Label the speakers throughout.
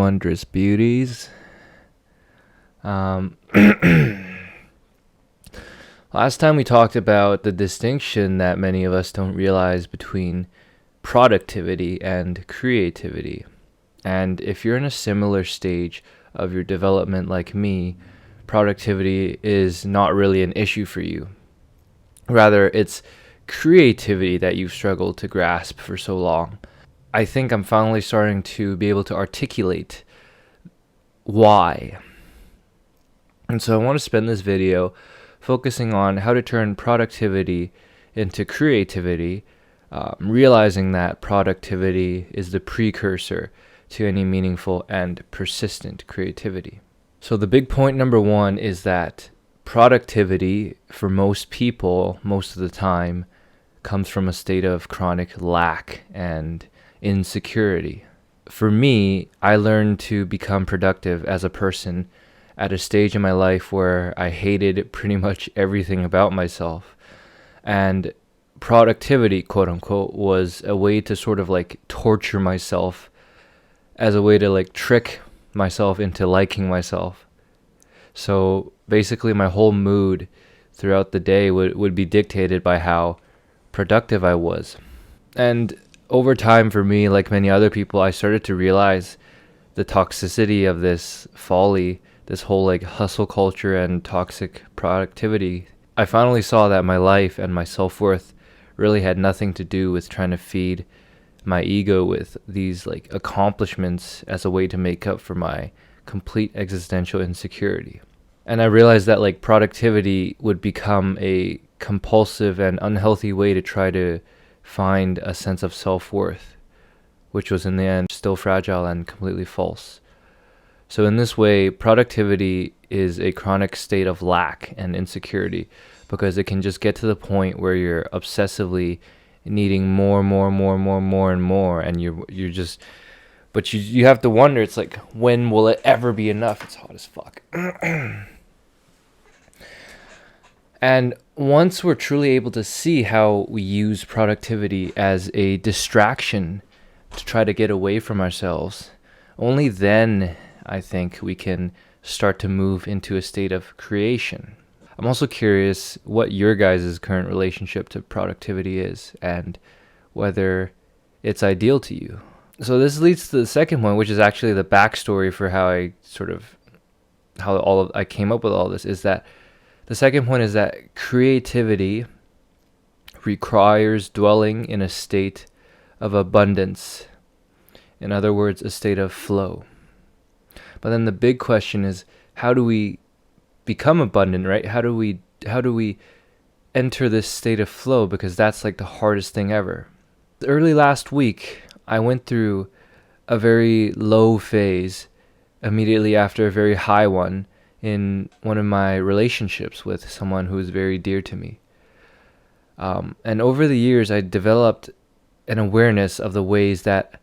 Speaker 1: wondrous beauties. Um, Last time we talked about the distinction that many of us don't realize between productivity and creativity. And if you're in a similar stage of your development like me, productivity is not really an issue for you. Rather, it's creativity that you've struggled to grasp for so long. I think I'm finally starting to be able to articulate why. And so I want to spend this video focusing on how to turn productivity into creativity, realizing that productivity is the precursor to any meaningful and persistent creativity. So the big point number one is that productivity for most people, most of the time, comes from a state of chronic lack and insecurity. For me, I learned to become productive as a person at a stage in my life where I hated pretty much everything about myself. And productivity, quote unquote, was a way to sort of like torture myself, as a way to like trick myself into liking myself. So basically my whole mood throughout the day would be dictated by how productive I was. And over time for me, like many other people, I started to realize the toxicity of this folly, this whole like hustle culture and toxic productivity. I finally saw that my life and my self-worth really had nothing to do with trying to feed my ego with these like accomplishments as a way to make up for my complete existential insecurity. And I realized that like productivity would become a compulsive and unhealthy way to try to find a sense of self-worth, which was in the end still fragile and completely false. So in this way, productivity is a chronic state of lack and insecurity, because it can just get to the point where you're obsessively needing more, and you're just, but you have to wonder, it's like, when will it ever be enough? It's hot as fuck. And once we're truly able to see how we use productivity as a distraction to try to get away from ourselves, only then I think we can start to move into a state of creation. I'm also curious what your guys' current relationship to productivity is and whether it's ideal to you. So this leads to the second point, which is actually the backstory for how I came up with all this, is that the second point is that creativity requires dwelling in a state of abundance. In other words, a state of flow. But then the big question is, how do we become abundant, right? How do we enter this state of flow? Because that's like the hardest thing ever. Early last week, I went through a very low phase immediately after a very high one in one of my relationships with someone who is very dear to me. And over the years, I developed an awareness of the ways that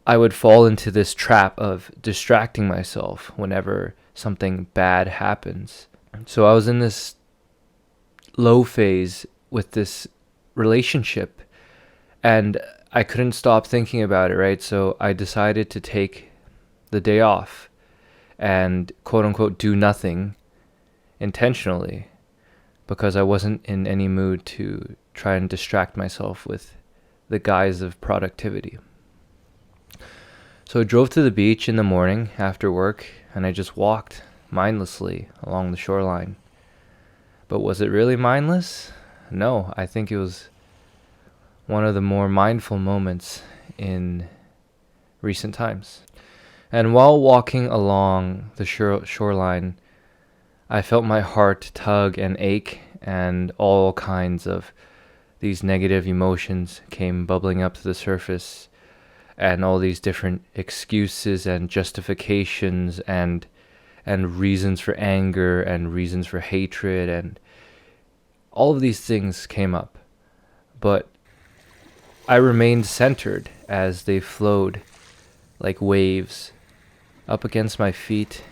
Speaker 1: I would fall into this trap of distracting myself whenever something bad happens. So I was in this low phase with this relationship, and I couldn't stop thinking about it, right? So I decided to take the day off and quote unquote do nothing intentionally, because I wasn't in any mood to try and distract myself with the guise of productivity. So I drove to the beach in the morning after work, and I just walked mindlessly along the shoreline. But was it really mindless? No, I think it was one of the more mindful moments in recent times. And while walking along the shoreline, I felt my heart tug and ache, and all kinds of these negative emotions came bubbling up to the surface, and all these different excuses and justifications and reasons for anger and reasons for hatred, and all of these things came up. But I remained centered as they flowed like waves up against my feet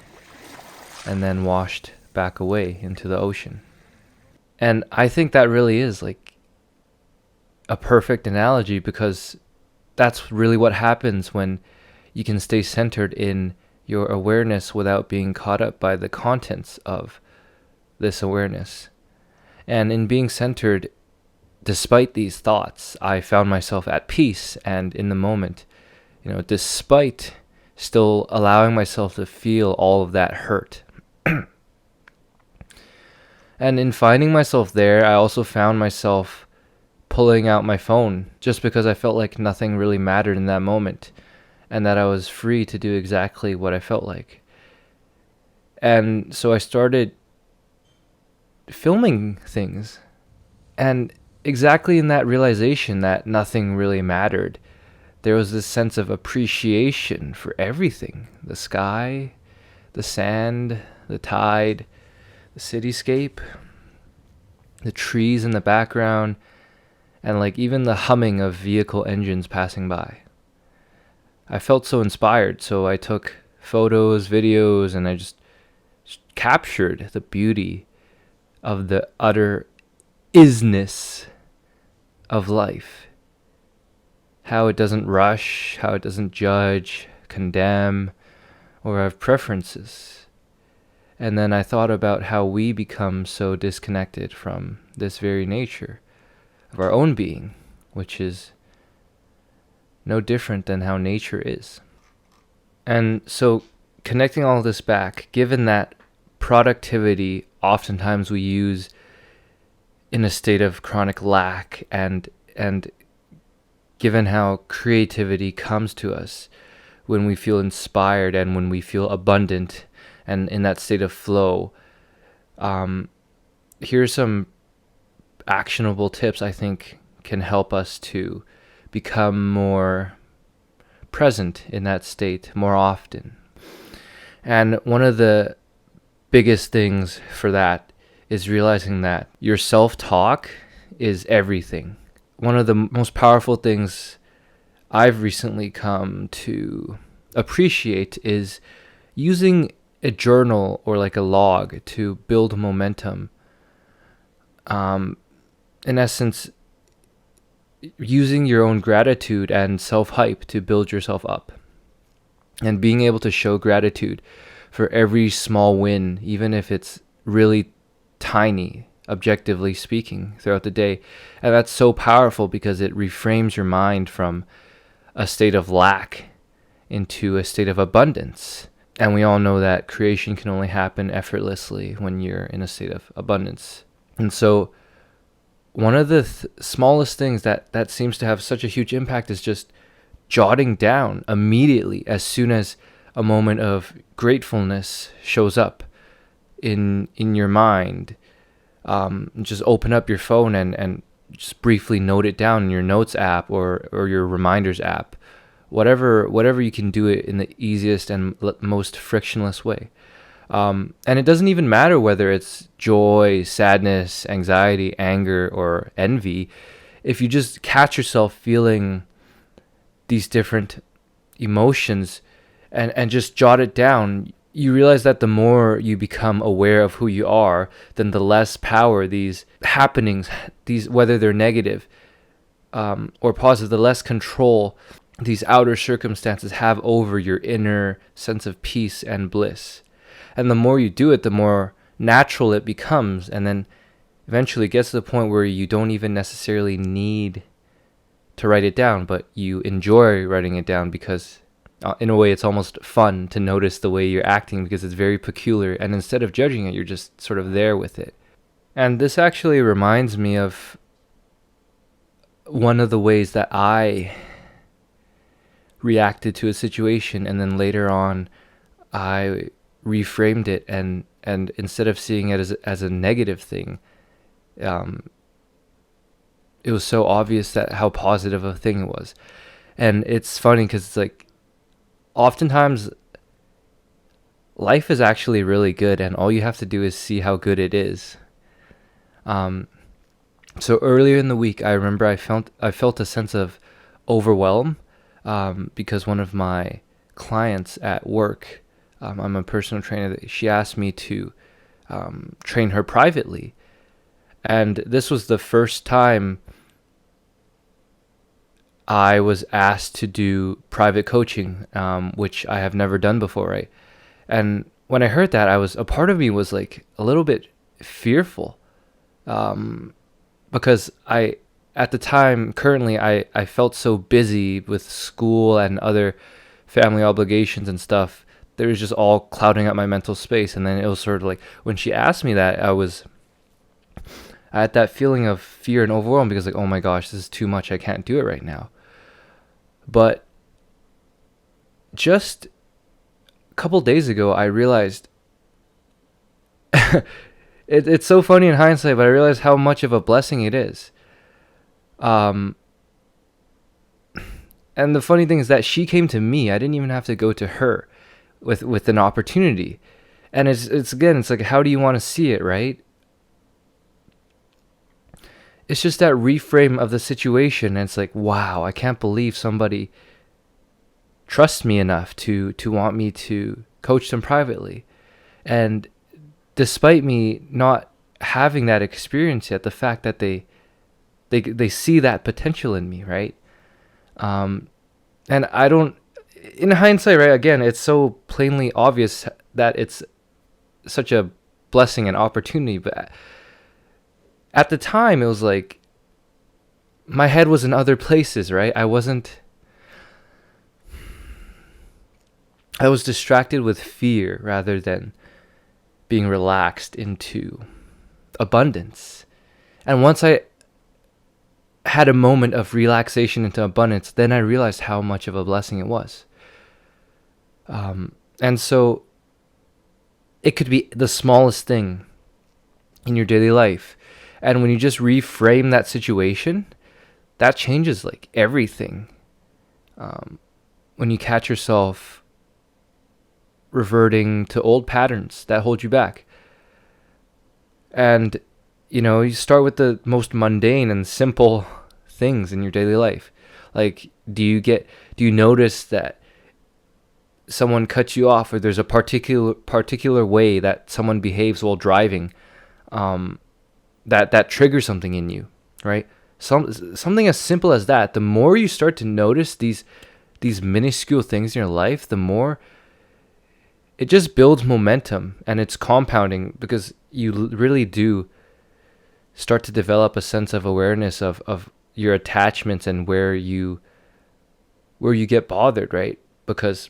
Speaker 1: and then washed back away into the ocean. And I think that really is like a perfect analogy, because that's really what happens when you can stay centered in your awareness without being caught up by the contents of this awareness. And in being centered, despite these thoughts, I found myself at peace and in the moment, despite still allowing myself to feel all of that hurt. And in finding myself there, I also found myself pulling out my phone just because I felt like nothing really mattered in that moment and that I was free to do exactly what I felt like. And so I started filming things, and exactly in that realization that nothing really mattered, there was this sense of appreciation for everything: the sky, the sand, the tide, the cityscape, the trees in the background, and like even the humming of vehicle engines passing by. I felt so inspired, so I took photos, videos, and I just captured the beauty of the utter isness of life. How it doesn't rush, how it doesn't judge, condemn, or have preferences. And then I thought about how we become so disconnected from this very nature of our own being, which is no different than how nature is. And so connecting all this back, given that productivity oftentimes we use in a state of chronic lack, and given how creativity comes to us when we feel inspired and when we feel abundant and in that state of flow, here's some actionable tips I think can help us to become more present in that state more often. And one of the biggest things for that is realizing that your self-talk is everything. One of the most powerful things I've recently come to appreciate is using a journal or like a log to build momentum. In essence, using your own gratitude and self-hype to build yourself up. And being able to show gratitude for every small win, even if it's really tiny, objectively speaking, throughout the day. And that's so powerful because it reframes your mind from a state of lack into a state of abundance. And we all know that creation can only happen effortlessly when you're in a state of abundance. And so one of the smallest things that seems to have such a huge impact is just jotting down immediately as soon as a moment of gratefulness shows up in your mind. Just open up your phone and just briefly note it down in your notes app or your reminders app. Whatever you can do it in the easiest and most frictionless way. And it doesn't even matter whether it's joy, sadness, anxiety, anger, or envy. If you just catch yourself feeling these different emotions and just jot it down, you realize that the more you become aware of who you are, then the less power these happenings, whether they're negative or positive, the less control these outer circumstances have over your inner sense of peace and bliss. And the more you do it, the more natural it becomes, and then eventually it gets to the point where you don't even necessarily need to write it down, but you enjoy writing it down because in a way it's almost fun to notice the way you're acting because it's very peculiar, and instead of judging it, you're just sort of there with it. And this actually reminds me of one of the ways that I reacted to a situation, and then later on I reframed it, and instead of seeing it as a negative thing, it was so obvious that how positive a thing it was. And it's funny because it's like oftentimes life is actually really good, and all you have to do is see how good it is. So earlier in the week, I remember I felt a sense of overwhelm because one of my clients at work, I'm a personal trainer, she asked me to train her privately. And this was the first time I was asked to do private coaching, which I have never done before, right? And when I heard that, a part of me was like a little bit fearful, because at the time, currently, I felt so busy with school and other family obligations and stuff. There was just all clouding up my mental space. And then it was sort of like when she asked me that, I had that feeling of fear and overwhelm because like, oh my gosh, this is too much. I can't do it right now. But just a couple days ago, I realized it's so funny in hindsight, but I realized how much of a blessing it is. And the funny thing is that she came to me. I didn't even have to go to her with an opportunity. And it's again, it's like, how do you want to see it, right? It's just that reframe of the situation. And it's like, wow, I can't believe somebody trusts me enough to want me to coach them privately. And despite me not having that experience yet, the fact that they see that potential in me, right? And I don't, in hindsight, right? Again, it's so plainly obvious that it's such a blessing and opportunity, but at the time, it was like my head was in other places, right? I was distracted with fear rather than being relaxed into abundance. And once I had a moment of relaxation into abundance, then I realized how much of a blessing it was. And so it could be the smallest thing in your daily life. And when you just reframe that situation, that changes like everything. When you catch yourself reverting to old patterns that hold you back. And, you start with the most mundane and simple things in your daily life. Like, do you notice that someone cuts you off, or there's a particular way that someone behaves while driving, that triggers something in you, right? Something as simple as that. The more you start to notice these minuscule things in your life, the more it just builds momentum, and it's compounding because you really do start to develop a sense of awareness of your attachments and where you get bothered, right? Because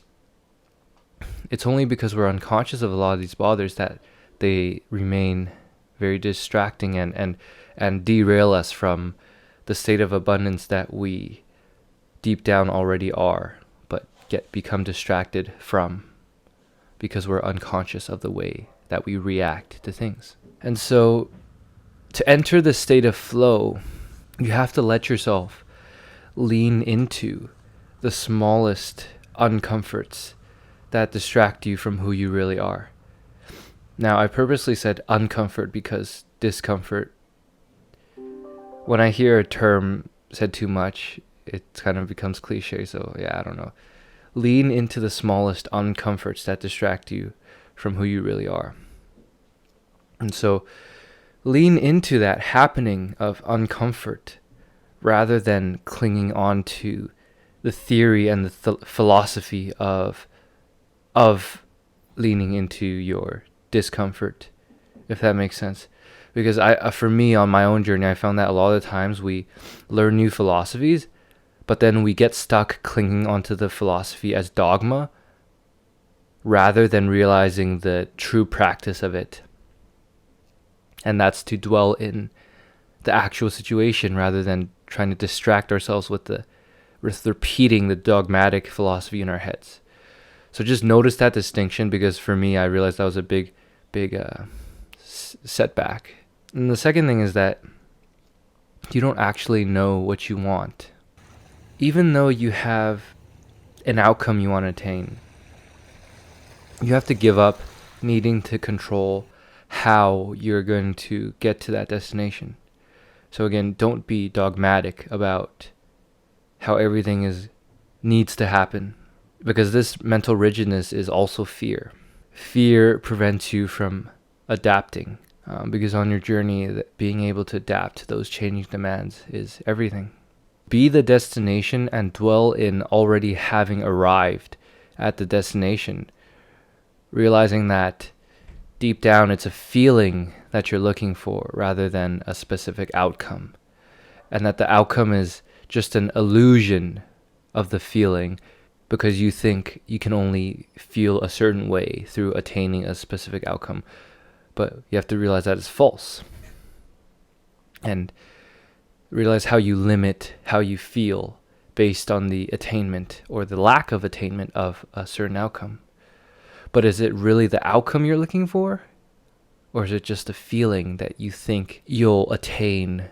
Speaker 1: it's only because we're unconscious of a lot of these bothers that they remain very distracting and derail us from the state of abundance that we deep down already are, but become distracted from because we're unconscious of the way that we react to things. And so to enter the state of flow, you have to let yourself lean into the smallest uncomforts that distract you from who you really are. Now, I purposely said uncomfort because discomfort, when I hear a term said too much, it kind of becomes cliche. So yeah, I don't know. Lean into the smallest uncomforts that distract you from who you really are. And so lean into that happening of uncomfort rather than clinging on to the theory and the philosophy of leaning into your discomfort, if that makes sense. Because for me, on my own journey, I found that a lot of the times we learn new philosophies, but then we get stuck clinging onto the philosophy as dogma rather than realizing the true practice of it. And that's to dwell in the actual situation rather than trying to distract ourselves with repeating the dogmatic philosophy in our heads. So just notice that distinction, because for me, I realized that was a big setback. And the second thing is that you don't actually know what you want. Even though you have an outcome you want to attain, you have to give up needing to control how you're going to get to that destination. So again, don't be dogmatic about how everything needs to happen, because this mental rigidness is also fear. Fear prevents you from adapting, because on your journey, being able to adapt to those changing demands is everything. be the destination and dwell in already having arrived at the destination, realizing that deep down it's a feeling that you're looking for rather than a specific outcome, and that the outcome is just an illusion of the feeling because you think you can only feel a certain way through attaining a specific outcome. But you have to realize that it's false. And realize how you limit how you feel based on the attainment or the lack of attainment of a certain outcome. But is it really the outcome you're looking for? Or is it just a feeling that you think you'll attain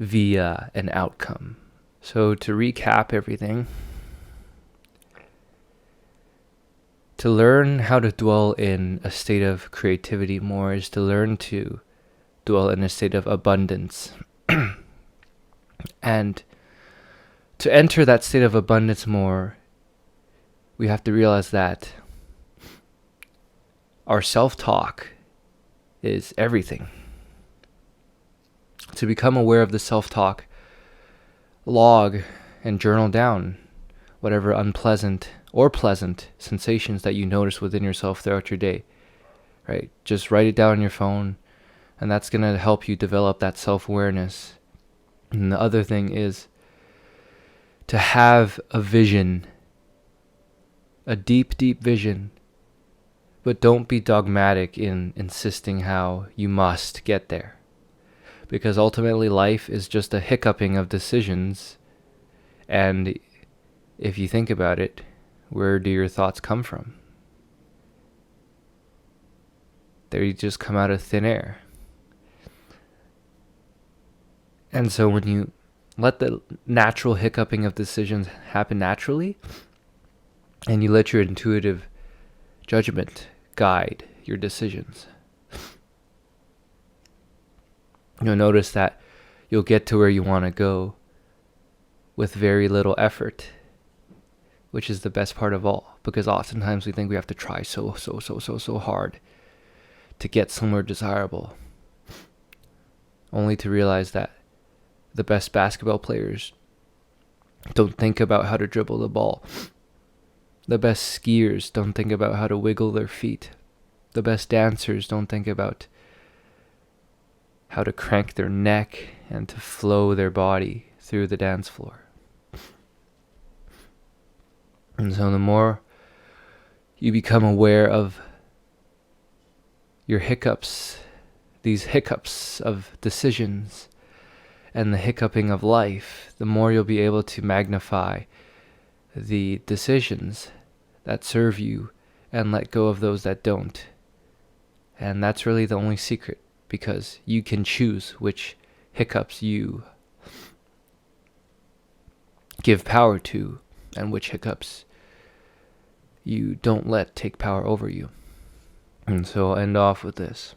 Speaker 1: via an outcome? So to recap everything, to learn how to dwell in a state of creativity more is to learn to dwell in a state of abundance. And to enter that state of abundance more, we have to realize that our self-talk is everything. To become aware of the self-talk, log and journal down whatever unpleasant or pleasant sensations that you notice within yourself throughout your day, right? Just write it down on your phone, and that's going to help you develop that self-awareness. And the other thing is to have a vision, a deep, deep vision, but don't be dogmatic in insisting how you must get there. Because ultimately life is just a hiccuping of decisions, and if you think about it, where do your thoughts come from? They just come out of thin air. And so when you let the natural hiccuping of decisions happen naturally, and you let your intuitive judgment guide your decisions, you'll notice that you'll get to where you want to go with very little effort, which is the best part of all, because oftentimes we think we have to try so hard to get somewhere desirable, only to realize that the best basketball players don't think about how to dribble the ball. The best skiers don't think about how to wiggle their feet. The best dancers don't think about how to crank their neck and to flow their body through the dance floor. And so the more you become aware of your hiccups, these hiccups of decisions, and the hiccuping of life, the more you'll be able to magnify the decisions that serve you and let go of those that don't. And that's really the only secret, because you can choose which hiccups you give power to and which hiccups you don't let take power over you. And so I'll end off with this.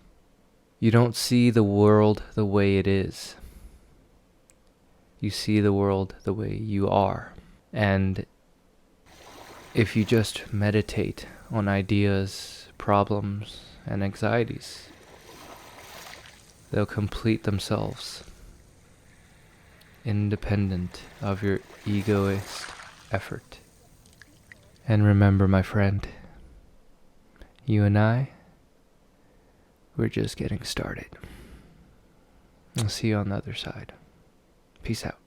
Speaker 1: You don't see the world the way it is. You see the world the way you are. And if you just meditate on ideas, problems, and anxieties, they'll complete themselves, independent of your egoist effort. And remember, my friend, you and I, we're just getting started. I'll see you on the other side. Peace out.